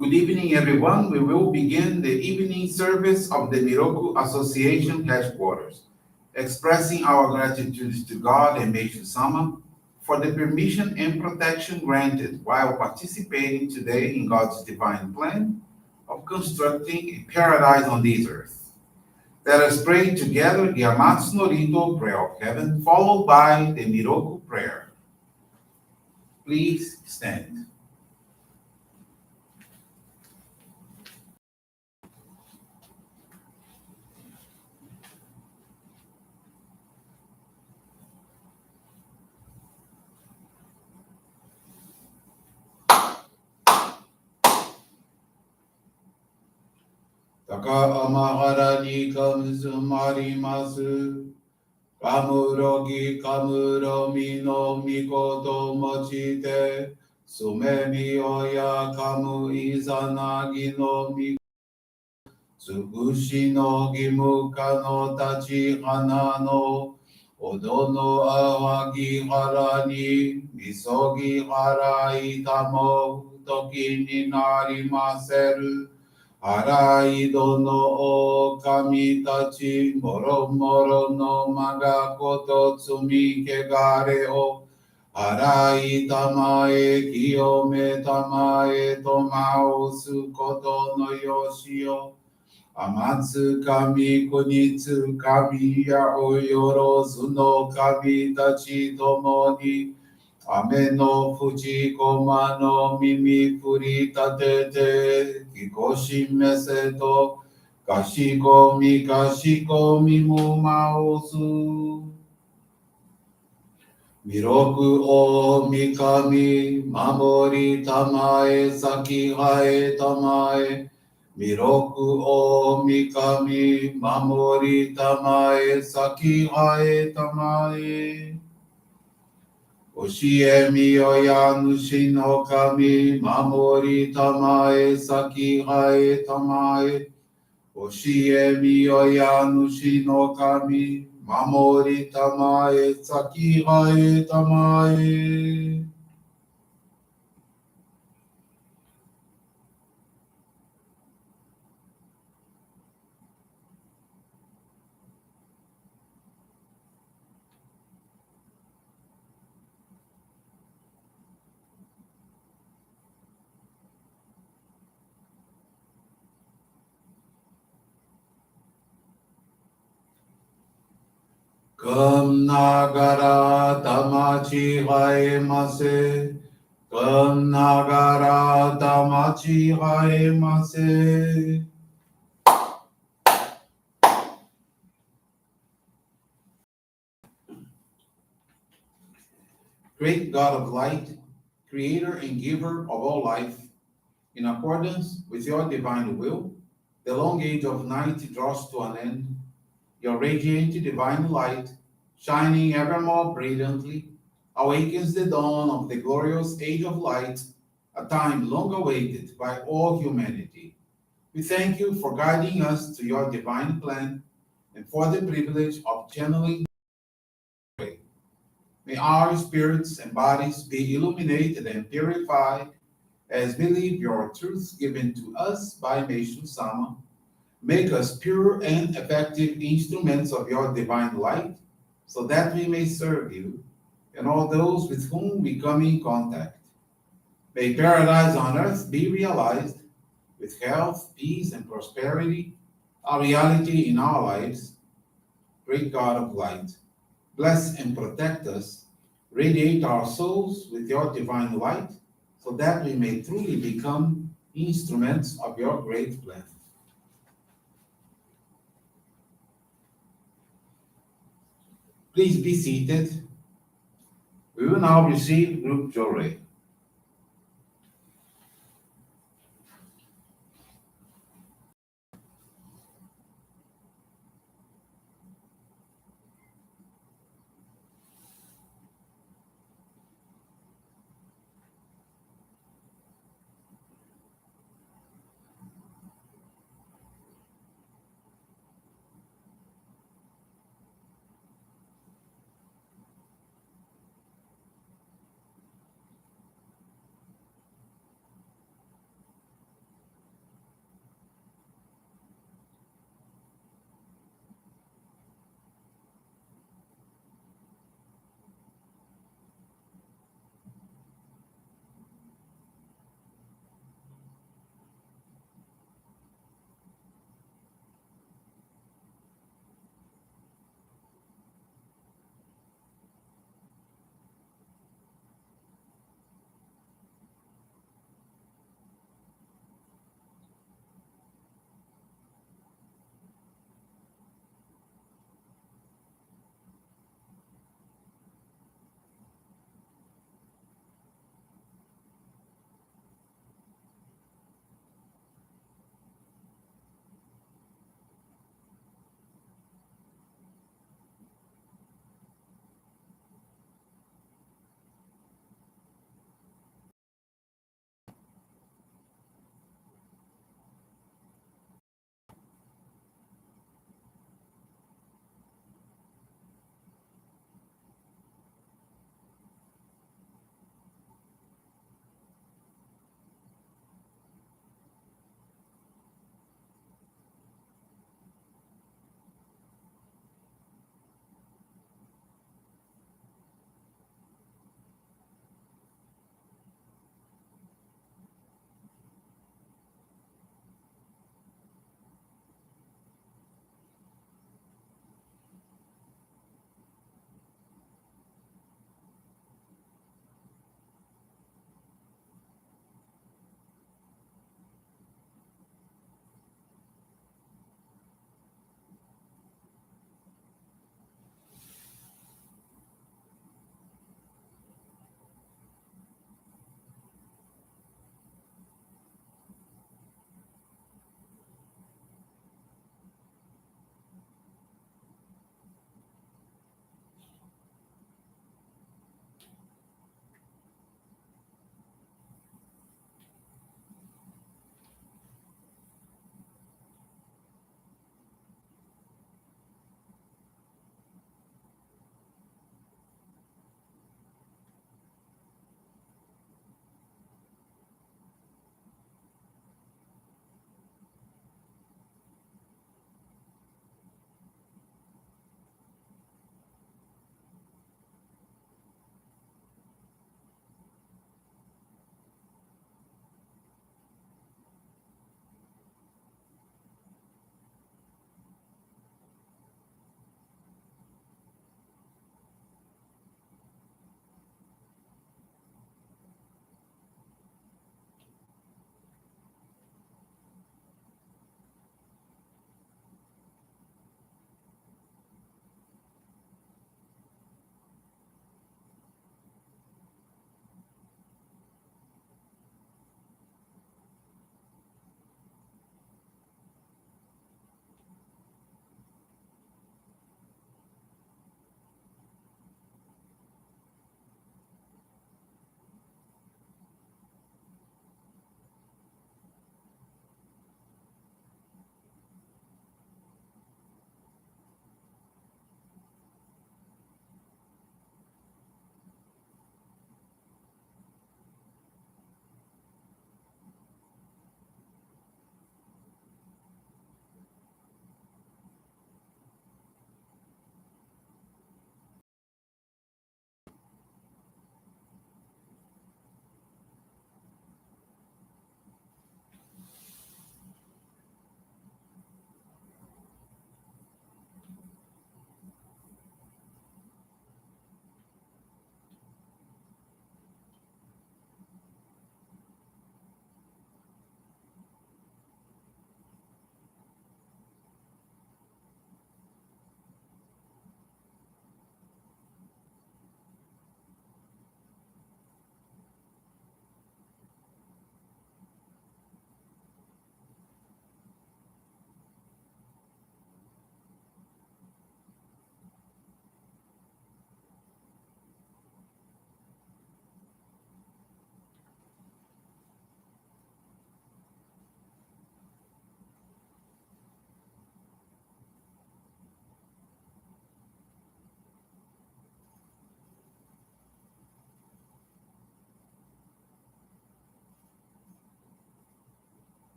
Good evening, everyone. We will begin the evening service of the Miroku Association headquarters, expressing our gratitude to God and Meishu-sama for the permission and protection granted while participating today in God's divine plan of constructing a paradise on this earth. Let us pray together the Amatsu-Norito Prayer of Heaven, followed by the Miroku Prayer. Please stand. Taka amahara ni kamuzumarimasu. Kamurogi kamuromi no mikoto mochite. Sumemi oya kamu izanagi no mi. Tsukushi no gimuka no tachi hana no. Odo no awagi hara ni. Misogi hara itamo. Toki ni narimaseru. Araido no o kami tachi moro moro no maga koto tsumi kegare o arai tamae kiyome tamae tomao su koto no yoshio amatsu kami kunitsu kami ya o yorozu no kami tachi tomoni Ame no fuji koma no mimi furi tatete kikoshi meseto kashiko mimu maosu. Miroku o mikami mamori tamae saki hae tamae. Miroku o mikami mamori tamae saki hae tamae. Oshie miyoya nushi no kami mamori tamae saki hae tamae. Oshie miyoya nushi no kami mamori tamae saki hae tamae. Kam nagara tamachi hae mase. Kam nagara tamachi hae mase. Great God of light, creator and giver of all life, in accordance with your divine will, the long age of night draws to an end. Your radiant divine light, shining ever more brilliantly, awakens the dawn of the glorious age of light, a time long awaited by all humanity. We thank you for guiding us to your divine plan and for the privilege of channeling. May our spirits and bodies be illuminated and purified as we live your truth given to us by Meishu-sama. Make us pure and effective instruments of your divine light, so that we may serve you and all those with whom we come in contact. May paradise on earth be realized with health, peace, and prosperity, a reality in our lives. Great God of light, bless and protect us, radiate our souls with your divine light, so that we may truly become instruments of your great plan. Please be seated. We will now receive group Johrei.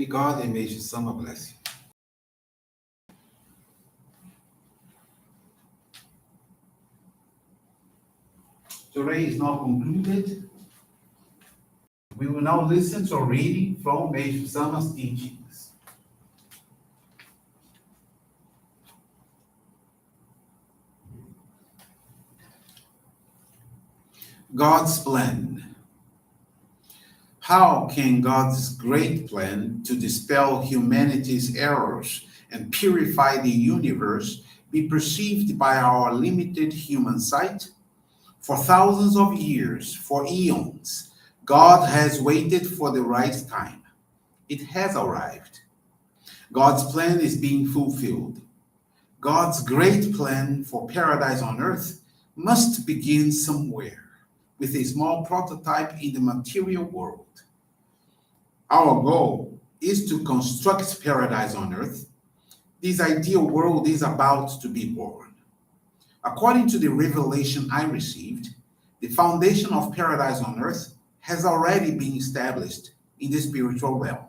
May God and Meishu-sama bless you. Johrei is now concluded. We will now listen to a reading from Meishu-sama's teachings. God's plan. How can God's great plan to dispel humanity's errors and purify the universe be perceived by our limited human sight? For thousands of years, for eons, God has waited for the right time. It has arrived. God's plan is being fulfilled. God's great plan for paradise on earth must begin somewhere, with a small prototype in the material world. Our goal is to construct paradise on earth. This ideal world is about to be born. According to the revelation I received, the foundation of paradise on earth has already been established in the spiritual realm.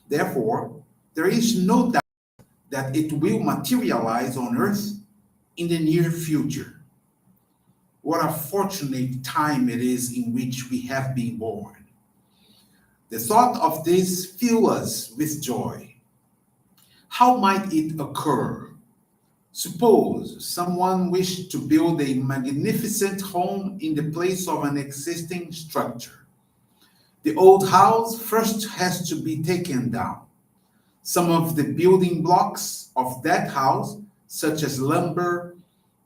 Therefore, there is no doubt that it will materialize on earth in the near future. What a fortunate time it is in which we have been born. The thought of this fills us with joy. How might it occur? Suppose someone wished to build a magnificent home in the place of an existing structure. The old house first has to be taken down. Some of the building blocks of that house, such as lumber,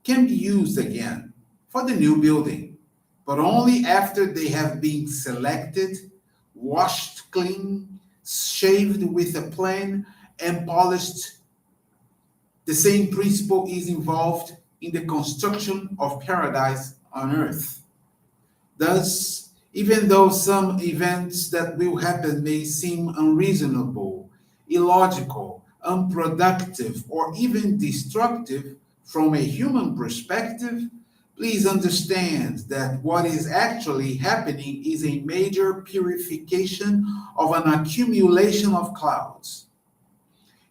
can be used again for the new building, but only after they have been selected, washed clean, shaved with a plane, and polished. The same principle is involved in the construction of paradise on earth. Thus, even though some events that will happen may seem unreasonable, illogical, unproductive, or even destructive from a human perspective, please understand that what is actually happening is a major purification of an accumulation of clouds.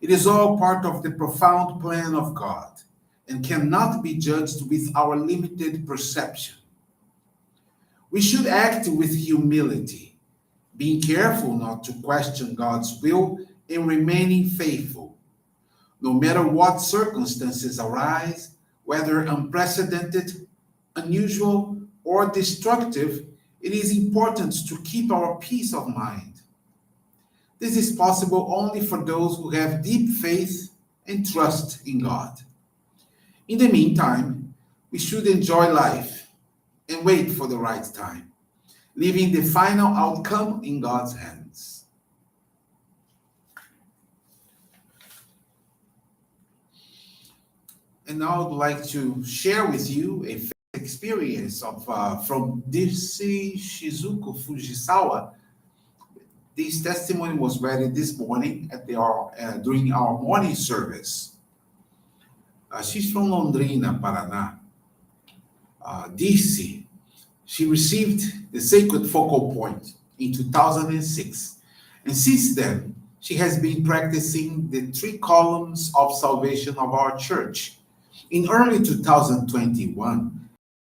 It is all part of the profound plan of God and cannot be judged with our limited perception. We should act with humility, being careful not to question God's will and remaining faithful. No matter what circumstances arise, whether unprecedented, unusual, or destructive, it is important to keep our peace of mind. This is possible only for those who have deep faith and trust in God. In the meantime, we should enjoy life and wait for the right time, leaving the final outcome in God's hands. And now I would like to share with you a experience from DC Shizuku Fujisawa. This testimony was read this morning during our morning service. She's from Londrina, Paraná. DC. She received the Sacred Focal Point in 2006. And since then, she has been practicing the 3 columns of salvation of our church. In early 2021,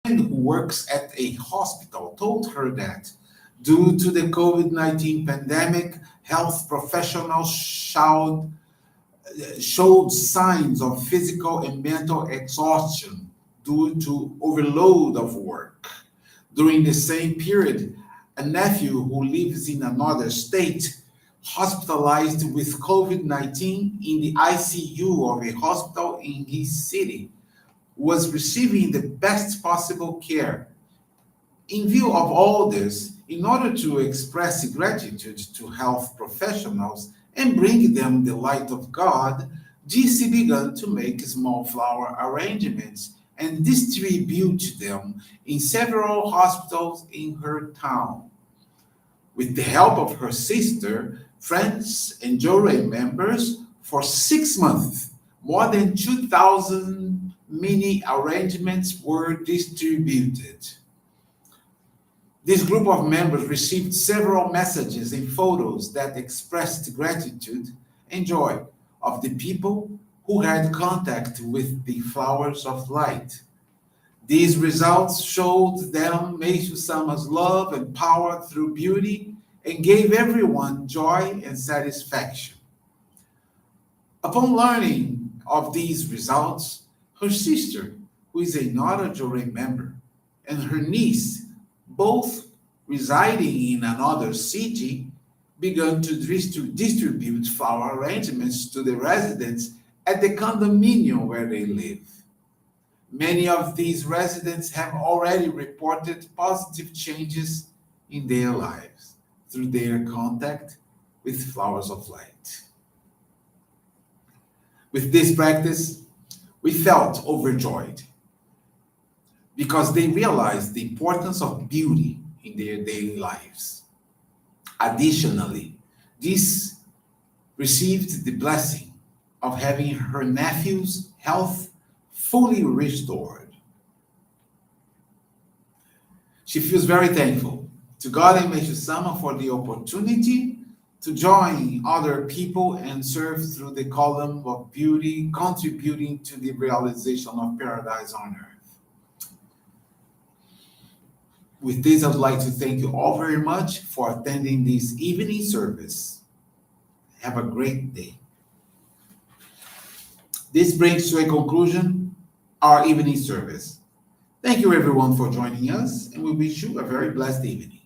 a friend who works at a hospital told her that due to the COVID-19 pandemic, health professionals showed signs of physical and mental exhaustion due to overload of work. During the same period, a nephew who lives in another state, hospitalized with COVID-19 in the ICU of a hospital in his city, was receiving the best possible care. In view of all this, in order to express gratitude to health professionals and bring them the light of God, GC began to make small flower arrangements and distribute them in several hospitals in her town. With the help of her sister, friends, and Johrei members, for 6 months, more than 2,000 mini arrangements were distributed. This group of members received several messages and photos that expressed gratitude and joy of the people who had contact with the flowers of light. These results showed them Meishu-sama's love and power through beauty and gave everyone joy and satisfaction. Upon learning of these results, her sister, who is another Johrei member, and her niece, both residing in another city, began to distribute flower arrangements to the residents at the condominium where they live. Many of these residents have already reported positive changes in their lives through their contact with flowers of light. With this practice, we felt overjoyed because they realized the importance of beauty in their daily lives. Additionally, this received the blessing of having her nephew's health fully restored. She feels very thankful to God and Meishu-sama for the opportunity to join other people and serve through the column of beauty, contributing to the realization of paradise on earth. With this, I'd like to thank you all very much for attending this evening service. Have a great day. This brings to a conclusion our evening service. Thank you everyone for joining us, and we wish you a very blessed evening.